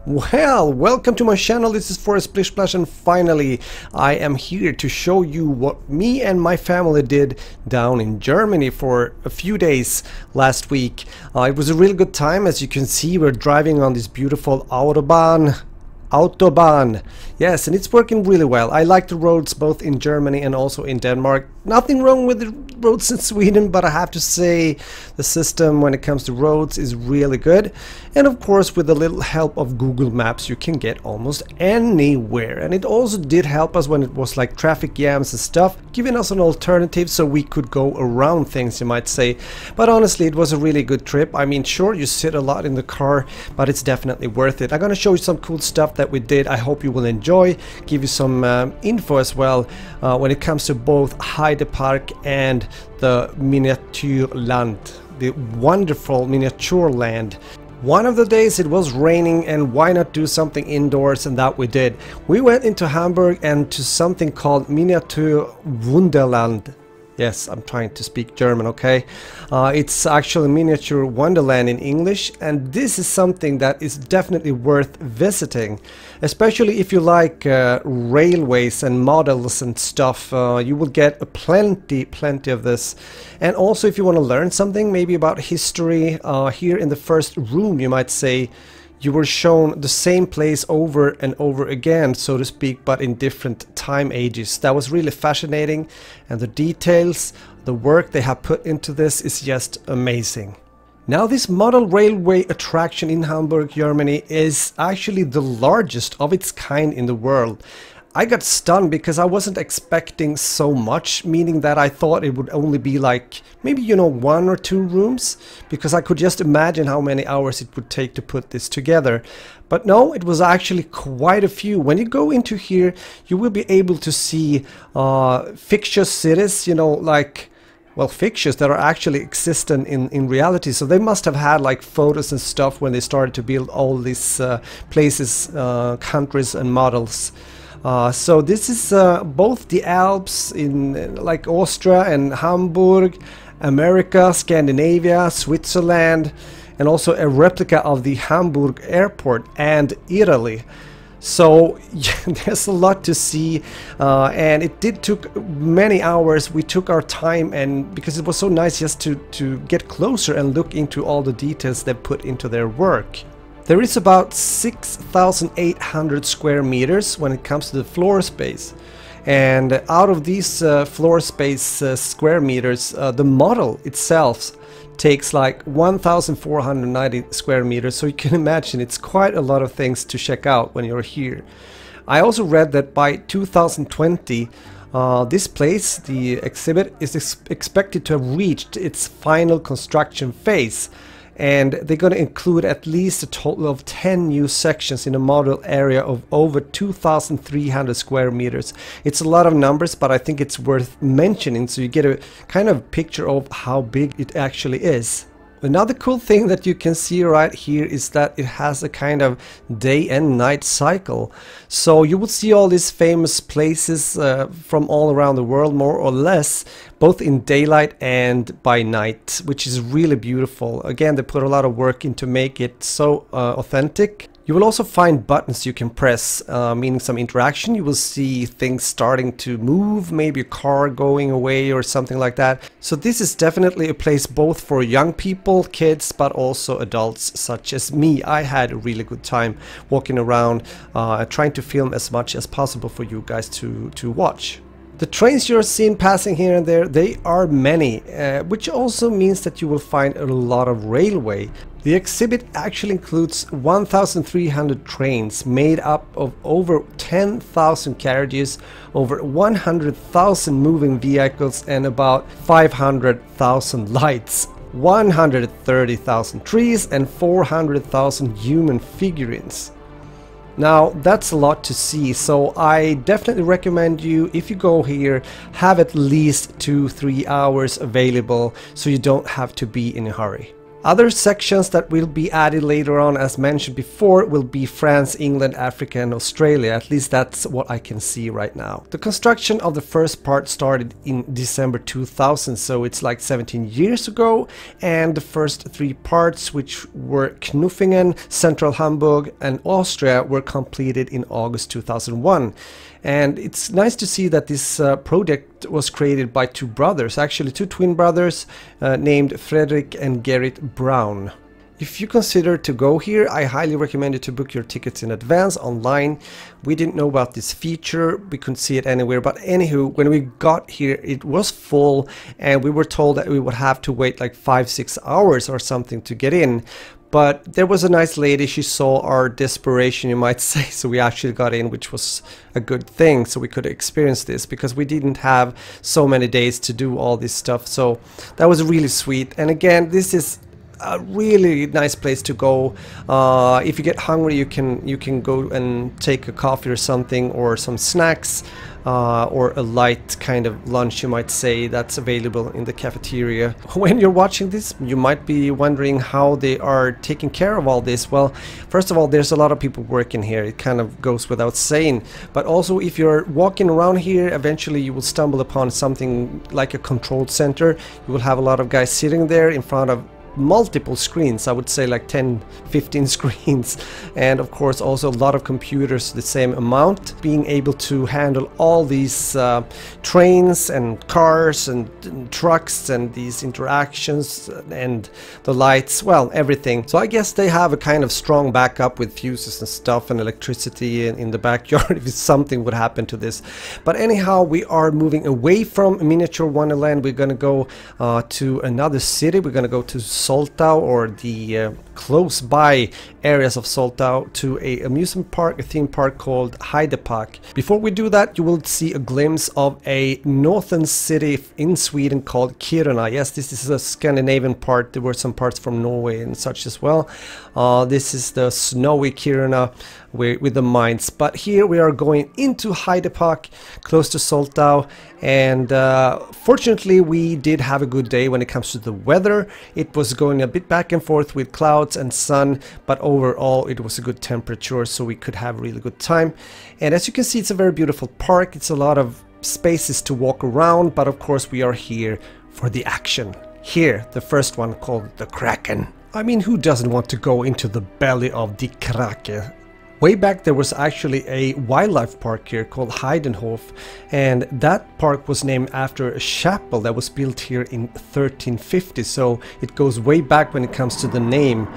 Well, welcome to my channel. This is for a Splish Splash, and finally I am here to show you what me and my family did down in Germany for a few days last week. It was a really good time. As you can see, we're driving on this beautiful Autobahn. Yes, and it's working really well. I like the roads both in Germany and also in Denmark. Nothing wrong with the roads in Sweden, but I have to say the system when it comes to roads is really good. And of course, with a little help of Google Maps, you can get almost anywhere. And it also did help us when it was like traffic jams and stuff, giving us an alternative so we could go around things, you might say. But honestly, it was a really good trip. I mean, sure, you sit a lot in the car, but it's definitely worth it. I'm gonna show you some cool stuff that we did. I hope you will enjoy, give you some info as well when it comes to both Heide Park and the Miniatur Land, the wonderful miniature land. One of the days it was raining, and why not do something indoors, and that we did. We went into Hamburg and to something called Miniatur Wunderland. Yes, I'm trying to speak German, okay? It's actually Miniatur Wonderland in English, and this is something that is definitely worth visiting. Especially if you like railways and models and stuff, you will get plenty of this. And also if you want to learn something, maybe about history, here in the first room, you might say, you were shown the same place over and over again, so to speak, but in different time ages. That was really fascinating, and the details, the work they have put into this is just amazing. Now, this model railway attraction in Hamburg, Germany is actually the largest of its kind in the world. I got stunned because I wasn't expecting so much, meaning that I thought it would only be like maybe, you know, 1 or 2 rooms, because I could just imagine how many hours it would take to put this together. But no, it was actually quite a few. When you go into here, you will be able to see fictitious cities, you know, like, well, fixtures that are actually existent in reality. So they must have had like photos and stuff when they started to build all these places, countries and models. So this is both the Alps in like Austria and Hamburg, America, Scandinavia, Switzerland, and also a replica of the Hamburg airport and Italy. So yeah, there's a lot to see, and it took many hours. We took our time, and because it was so nice just to get closer and look into all the details they put into their work. There is about 6,800 square meters when it comes to the floor space, and out of these floor space square meters, the model itself takes like 1,490 square meters, so you can imagine it's quite a lot of things to check out when you're here. I also read that by 2020 this place, the exhibit, is expected to have reached its final construction phase. And they're going to include at least a total of 10 new sections in a model area of over 2,300 square meters. It's a lot of numbers, but I think it's worth mentioning so you get a kind of picture of how big it actually is. Another cool thing that you can see right here is that it has a kind of day and night cycle. So you will see all these famous places from all around the world, more or less, both in daylight and by night, which is really beautiful. Again, they put a lot of work into make it so authentic. You will also find buttons you can press, meaning some interaction. You will see things starting to move, maybe a car going away or something like that. So this is definitely a place both for young people, kids, but also adults such as me. I had a really good time walking around, trying to film as much as possible for you guys to watch. The trains you're seeing passing here and there, they are many, which also means that you will find a lot of railway. The exhibit actually includes 1,300 trains made up of over 10,000 carriages, over 100,000 moving vehicles, and about 500,000 lights, 130,000 trees, and 400,000 human figurines. Now, that's a lot to see, so I definitely recommend you, if you go here, have at least 2-3 hours available so you don't have to be in a hurry. Other sections that will be added later on, as mentioned before, will be France, England, Africa and Australia. At least that's what I can see right now. The construction of the first part started in December 2000, so it's like 17 years ago, and the first 3 parts, which were Knuffingen, Central Hamburg and Austria, were completed in August 2001. And it's nice to see that this project was created by 2 brothers, actually 2 twin brothers named Frederick and Gerrit Brown. If you consider to go here, I highly recommend you to book your tickets in advance online. We didn't know about this feature, we couldn't see it anywhere, but anywho, when we got here it was full and we were told that we would have to wait like 5-6 hours or something to get in. But there was a nice lady, she saw our desperation, you might say, so we actually got in, which was a good thing, so we could experience this, because we didn't have so many days to do all this stuff, so that was really sweet. And again, this is a really nice place to go. If you get hungry, you can go and take a coffee or something, or some snacks, or a light kind of lunch, you might say, that's available in the cafeteria. When you're watching this, you might be wondering how they are taking care of all this. Well, first of all, there's a lot of people working here, it kind of goes without saying, but also if you're walking around here, eventually you will stumble upon something like a control center. You will have a lot of guys sitting there in front of multiple screens, I would say like 10-15 screens, and of course also a lot of computers, the same amount, being able to handle all these trains and cars and trucks and these interactions and the lights, well, everything. So I guess they have a kind of strong backup with fuses and stuff and electricity in the backyard if something would happen to this. But anyhow, we are moving away from Miniatur Wonderland. We're gonna go to another city. We're gonna go to Soltau, or the close by areas of Soltau, to a amusement park, a theme park called Heide Park. Before we do that, you will see a glimpse of a northern city in Sweden called Kiruna. Yes, this is a Scandinavian part. There were some parts from Norway and such as well. This is the snowy Kiruna with the mines, but here we are going into Heide Park, close to Soltau, and fortunately we did have a good day when it comes to the weather. It was going a bit back and forth with clouds and sun, but overall it was a good temperature, so we could have a really good time. And as you can see, it's a very beautiful park. It's a lot of spaces to walk around, but of course we are here for the action. Here, the first one, called the Kraken. I mean, who doesn't want to go into the belly of the Kraken? Way back there was actually a wildlife park here called Heidenhof, and that park was named after a chapel that was built here in 1350, so it goes way back when it comes to the name.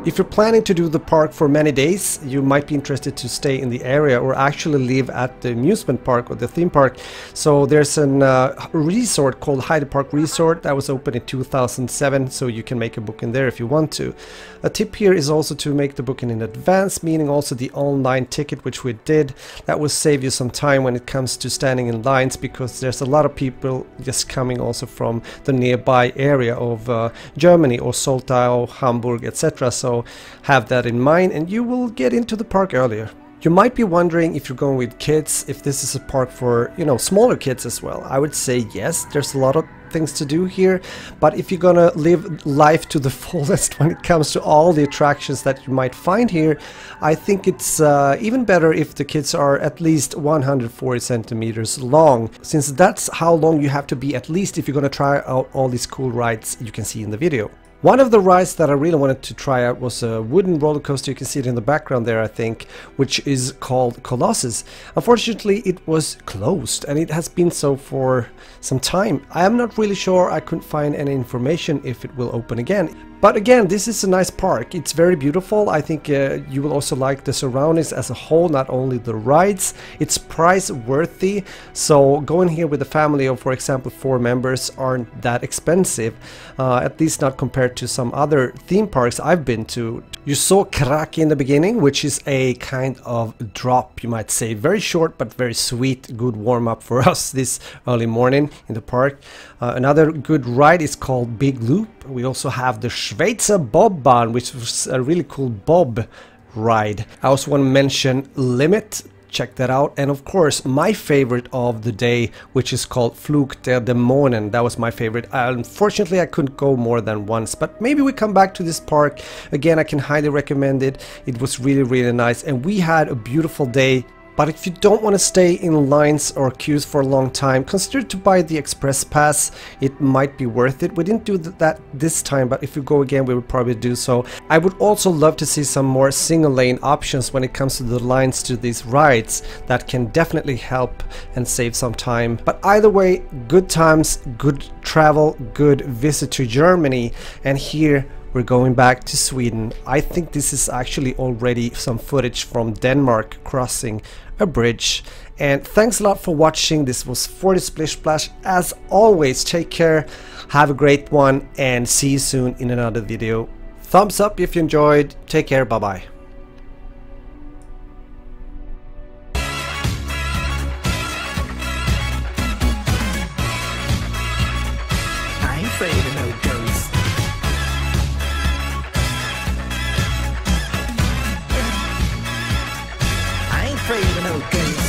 If you're planning to do the park for many days, you might be interested to stay in the area or actually live at the amusement park or the theme park. So there's a resort called Heide Park Resort that was opened in 2007, so you can make a booking there if you want to. A tip here is also to make the booking in advance, meaning also the online ticket, which we did. That will save you some time when it comes to standing in lines, because there's a lot of people just coming also from the nearby area of Germany, or Soltau, Hamburg, etc. So have that in mind and you will get into the park earlier. You might be wondering, if you're going with kids, if this is a park for, you know, smaller kids as well. I would say yes, there's a lot of things to do here, but if you're gonna live life to the fullest when it comes to all the attractions that you might find here, I think it's even better if the kids are at least 140 centimeters long, since that's how long you have to be at least if you're gonna try out all these cool rides you can see in the video. One of the rides that I really wanted to try out was a wooden roller coaster. You can see it in the background there, I think, which is called Colossos. Unfortunately, it was closed, and it has been so for some time. I am not really sure, I couldn't find any information if it will open again. But again, this is a nice park. It's very beautiful. I think you will also like the surroundings as a whole, not only the rides. It's price worthy, so going here with a family of, for example, 4 members aren't that expensive, at least not compared to some other theme parks I've been to. You saw Krake in the beginning, which is a kind of drop, you might say. Very short but very sweet, good warm-up for us this early morning in the park. Another good ride is called Big Loop. We also have the Schweizer Bobbahn, which was a really cool bob ride. I also want to mention Limit. check that out. And of course, my favorite of the day, which is called Flug der Dämonen. That was my favorite. Unfortunately, I couldn't go more than once, but maybe we come back to this park again. I can highly recommend it. It was really, really nice, and we had a beautiful day. But if you don't want to stay in lines or queues for a long time, consider to buy the express pass. It might be worth it. We didn't do that this time, but if we go again, we would probably do so. I would also love to see some more single lane options when it comes to the lines to these rides. That can definitely help and save some time. But either way, good times, good travel, good visit to Germany. And here we're going back to Sweden. I think this is actually already some footage from Denmark crossing a bridge. And thanks a lot for watching. This was 40 Splish Splash. As always, take care, have a great one, and see you soon in another video. Thumbs up if you enjoyed. Take care, bye bye. I ain't afraid of no ghosts. I ain't afraid of no ghosts.